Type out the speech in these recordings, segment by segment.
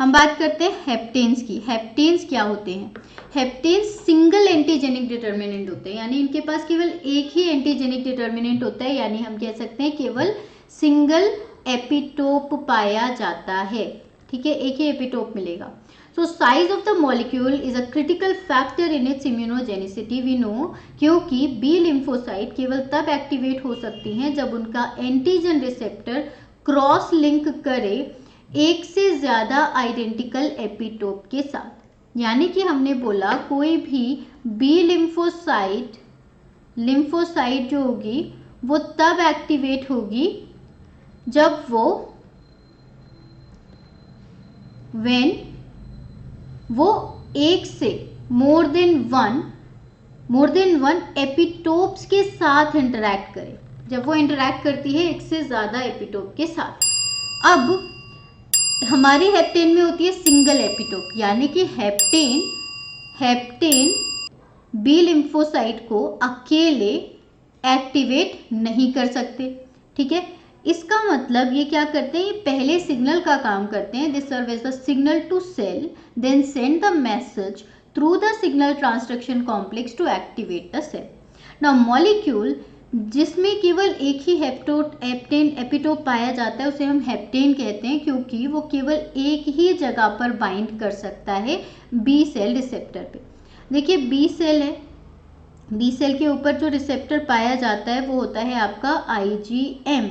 हम बात करते हैं हेप्टेन्स की। हेप्टेन्स क्या होते हैं? हेप्टेन्स सिंगल एंटीजेनिक डिटर्मिनेंट होते हैं, यानी इनके पास केवल एक ही एंटीजेनिक डिटर्मिनेंट होता है, यानी हम कह सकते हैं केवल सिंगल एपिटोप पाया जाता है। ठीक है, एक ही एपिटोप मिलेगा। So size of the molecule is a critical factor in its immunogenicity we know, क्योंकि बी लिम्फोसाइट केवल तब एक्टिवेट हो सकती हैं जब उनका एंटीजन रिसेप्टर क्रॉस लिंक करे एक से ज्यादा आइडेंटिकल एपिटोप के साथ। यानी कि हमने बोला कोई भी बी लिम्फोसाइट जो होगी वो तब एक्टिवेट होगी जब वो एक से मोर देन वन एपिटोप्स के साथ इंटरैक्ट करे, जब वो इंटरैक्ट करती है एक से ज्यादा एपिटोप के साथ। अब हमारी हेप्टेन में होती है सिंगल एपिटोप, यानी कि हेप्टेन बी लिम्फोसाइट को अकेले एक्टिवेट नहीं कर सकते। ठीक है, इसका मतलब ये क्या करते हैं, ये पहले सिग्नल का काम करते हैं। They serve as the signal to cell, then send the message through the signal transduction complex to activate the cell. Now molecule जिसमें केवल एक ही हेप्टेन एपिटोप पाया जाता है उसे हम हेप्टेन कहते हैं, क्योंकि वो केवल एक ही जगह पर बाइंड कर सकता है बी सेल रिसेप्टर पे। देखिए बी सेल है, बी सेल के ऊपर जो रिसेप्टर पाया जाता है वो होता है आपका IgM।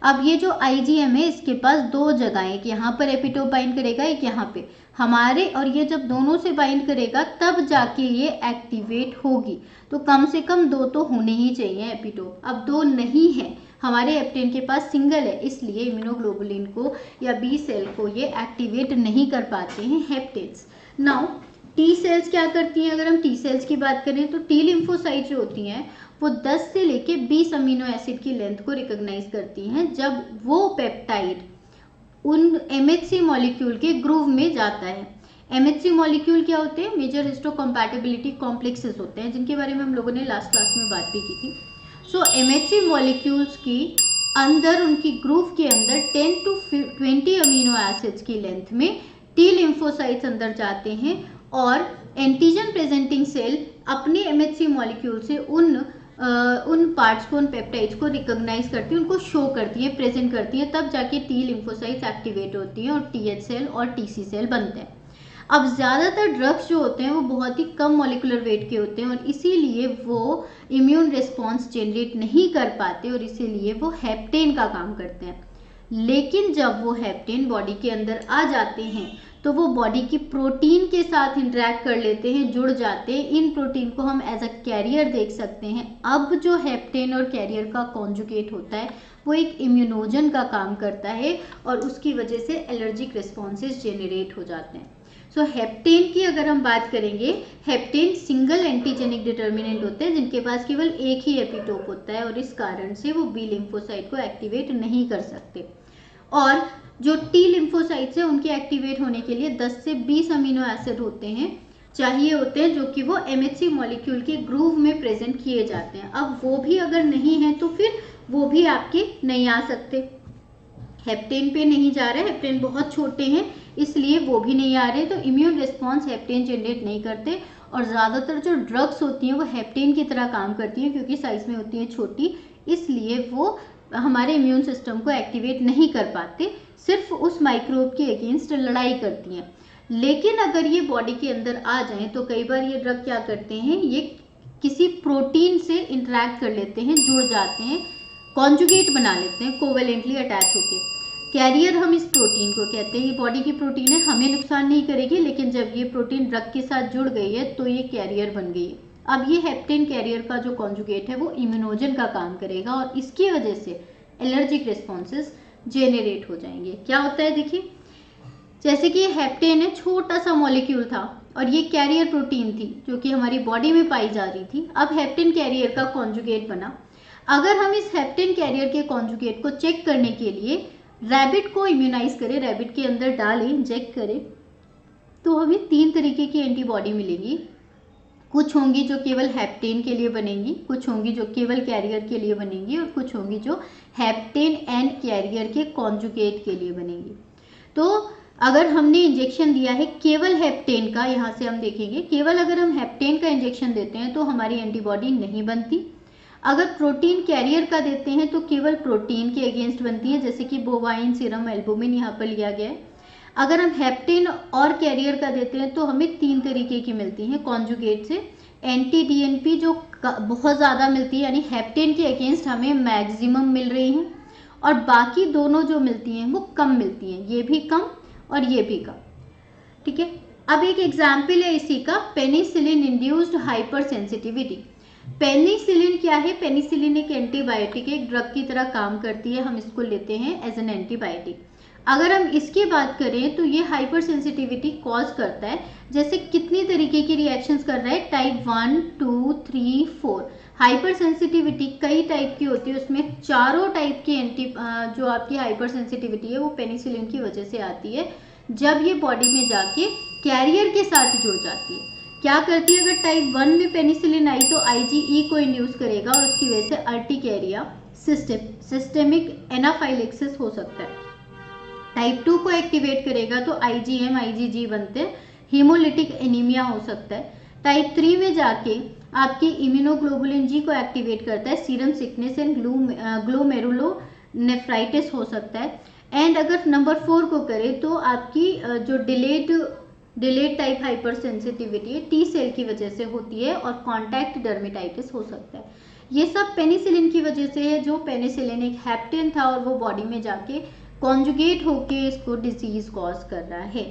अब ये जो IgM है इसके पास दो जगह है, एक यहाँ पर एपिटोप बाइंड करेगा, एक यहाँ पे हमारे, और ये जब दोनों से बाइंड करेगा तब जाके ये एक्टिवेट होगी। तो कम से कम दो तो होने ही चाहिए एपिटोप। अब दो नहीं है, हमारे हेप्टेन के पास सिंगल है, इसलिए इम्यूनोग्लोबुलिन को या बी सेल को ये एक्टिवेट नहीं कर पाते हैं हेप्टेन्स। नाउ टी सेल्स क्या करती हैं? अगर हम टी सेल्स की बात करें तो टी लिम्फोसाइट जो होती हैं वो 10 से लेके 20 अमीनो एसिड की लेंथ को रिकॉग्नाइज करती हैं जब वो पेप्टाइड उन MHC मॉलिक्यूल के ग्रूव में जाता है। MHC मॉलिक्यूल क्या होते हैं? मेजर हिस्टोकम्पैटिबिलिटी कॉम्प्लेक्सेस होते हैं, जिनके बारे में हम लोगों ने लास्ट क्लास में बात भी की थी। सो MHC मॉलिक्यूल्स की अंदर, उनकी ग्रूव के अंदर 10 to 20 अमीनो एसिड्स की लेंथ में टी लिम्फोसाइट्स अंदर जाते हैं और एंटीजन प्रेजेंटिंग सेल अपने MHC मॉलिक्यूल से उन पार्ट्स को, उन पेप्टाइड्स को रिकॉग्नाइज करती है, उनको शो करती है, प्रेजेंट करती है, तब जाके टी लिम्फोसाइट्स एक्टिवेट होती हैं और TH सेल और TC सेल बनते हैं। अब ज़्यादातर ड्रग्स जो होते हैं वो बहुत ही कम मॉलिकुलर वेट के होते हैं और इसीलिए वो इम्यून रिस्पॉन्स जनरेट नहीं कर पाते और इसीलिए वो हेप्टेन का काम करते हैं। लेकिन जब वो हेप्टेन बॉडी के अंदर आ जाते हैं तो वो बॉडी की प्रोटीन के साथ इंटरेक्ट कर लेते हैं, जुड़ जाते हैं। इन प्रोटीन को हम एज अ कैरियर देख सकते हैं। अब जो हेप्टेन और कैरियर का कॉन्जुगेट होता है वो एक इम्यूनोजन का काम करता है और उसकी वजह से एलर्जिक रिस्पॉन्सेज जेनरेट हो जाते हैं। सो हेप्टेन की अगर हम बात करेंगे, हेप्टेन सिंगल एंटीजेनिक डिटर्मिनेंट होते हैं जिनके पास केवल एक ही एपिटोप होता है और इस कारण से वो बी लिम्फोसाइट को एक्टिवेट नहीं कर सकते। और जो टी लिम्फोसाइट्स हैं उनके एक्टिवेट होने के लिए 10 से 20 अमीनो एसिड होते हैं, चाहिए होते हैं, जो कि वो MHC मॉलिक्यूल के ग्रूव में प्रेजेंट किए जाते हैं। अब वो भी अगर नहीं है तो फिर वो भी आपके नहीं आ सकते। हेप्टेन पे नहीं जा रहे, हेप्टेन बहुत छोटे हैं इसलिए वो भी नहीं आ रहे, तो इम्यून रिस्पॉन्स हेप्टेन जनरेट नहीं करते। और ज़्यादातर जो ड्रग्स होती हैं वो हेप्टेन की तरह काम करती हैं, क्योंकि साइज में होती हैं छोटी, इसलिए वो हमारे इम्यून सिस्टम को एक्टिवेट नहीं कर पाते, सिर्फ उस माइक्रोब के अगेंस्ट लड़ाई करती हैं। लेकिन अगर ये बॉडी के अंदर आ जाएं तो कई बार ये ड्रग क्या करते हैं, ये किसी प्रोटीन से इंटरैक्ट कर लेते हैं, जुड़ जाते हैं, कॉन्जुगेट बना लेते हैं, कोवेलेंटली अटैच होके। कैरियर हम इस प्रोटीन को कहते हैं, ये बॉडी की प्रोटीन है, हमें नुकसान नहीं करेगी, लेकिन जब ये प्रोटीन ड्रग के साथ जुड़ गई है तो ये कैरियर बन गई है। अब ये हेप्टेन कैरियर का जो कॉन्जुगेट है वो इम्यूनोजन का काम करेगा और इसकी वजह से एलर्जिक रिस्पॉन्सेज जेनरेट हो जाएंगे। क्या होता है देखिए, जैसे कि हेप्टेन है, छोटा सा मॉलिक्यूल था और ये कैरियर प्रोटीन थी जो कि हमारी बॉडी में पाई जा रही थी। अब हेप्टेन कैरियर का कॉन्जुगेट बना। अगर हम इस हेप्टेन कैरियर के कॉन्जुगेट को चेक करने के लिए रैबिट को इम्यूनाइज करें, रैबिट के अंदर डालें, इंजेक्ट करें, तो हमें 3 तरीके की एंटीबॉडी मिलेंगी। कुछ होंगी जो केवल हेप्टेन के लिए बनेंगी, कुछ होंगी जो केवल कैरियर के लिए बनेंगी और कुछ होंगी जो हेप्टेन एंड कैरियर के कॉन्जुगेट के लिए बनेंगी। तो अगर हमने इंजेक्शन दिया है केवल हेप्टेन का, यहाँ से हम देखेंगे केवल अगर हम हेप्टेन का इंजेक्शन देते हैं तो हमारी एंटीबॉडी नहीं बनती। अगर प्रोटीन कैरियर का देते हैं तो केवल प्रोटीन के अगेंस्ट बनती है, जैसे कि बोवाइन सीरम एल्बुमिन यहाँ पर लिया गया है। अगर हम हेप्टेन और कैरियर का देते हैं तो हमें 3 तरीके की मिलती हैं कॉन्जुगेट से। एंटी डीएनपी जो बहुत ज़्यादा मिलती है, यानी हेप्टेन के अगेंस्ट हमें मैक्सिमम मिल रही हैं, और बाकी दोनों जो मिलती हैं वो कम मिलती हैं, ये भी कम और ये भी कम। ठीक है, अब एक एग्जाम्पल है इसी का, penicillin induced hyper sensitivity. Penicillin क्या है? पेनिसिलिन एक एंटीबायोटिक है, एक ड्रग की तरह काम करती है, हम इसको लेते हैं एज एन एंटीबायोटिक। अगर हम इसकी बात करें तो ये हाइपर सेंसिटिविटी कॉज करता है। जैसे कितनी तरीके की रिएक्शंस कर रहा है? टाइप 1, 2, 3, 4। हाइपर सेंसिटिविटी कई टाइप की होती है, उसमें चारों टाइप की जो आपकी हाइपर सेंसिटिविटी है वो पेनिसिलिन की वजह से आती है। जब ये बॉडी में जाके कैरियर के साथ जुड़ जाती है, क्या करती है? अगर टाइप 1 में पेनिसिलिन आई तो IgE को इंड्यूस करेगा और उसकी वजह से अर्टिकेरिया, सिस्टेमिक एनाफाइलेक्सिस हो सकता है। टाइप 2 को एक्टिवेट करेगा तो IgM, IgG बनते हैं, हीमोलिटिक एनीमिया हो सकता है। टाइप 3 में जाके आपकी इम्यूनोग्लोबुलिन जी को एक्टिवेट करता है, सीरम सिकनेस एंड ग्लोमेरुलोनेफ्राइटिस हो सकता है। एंड अगर नंबर 4 को करें तो आपकी जो डिलेड टाइप हाइपर सेंसिटिविटी है टी सेल की वजह से होती है और कॉन्टैक्ट डर्मेटाइटिस हो सकता है। ये सब पेनिसिलिन की वजह से है, जो पेनिसिलिन एक हेप्टेन था और वो बॉडी में जाके कॉन्जुगेट होके इसको डिजीज कॉज कर रहा है।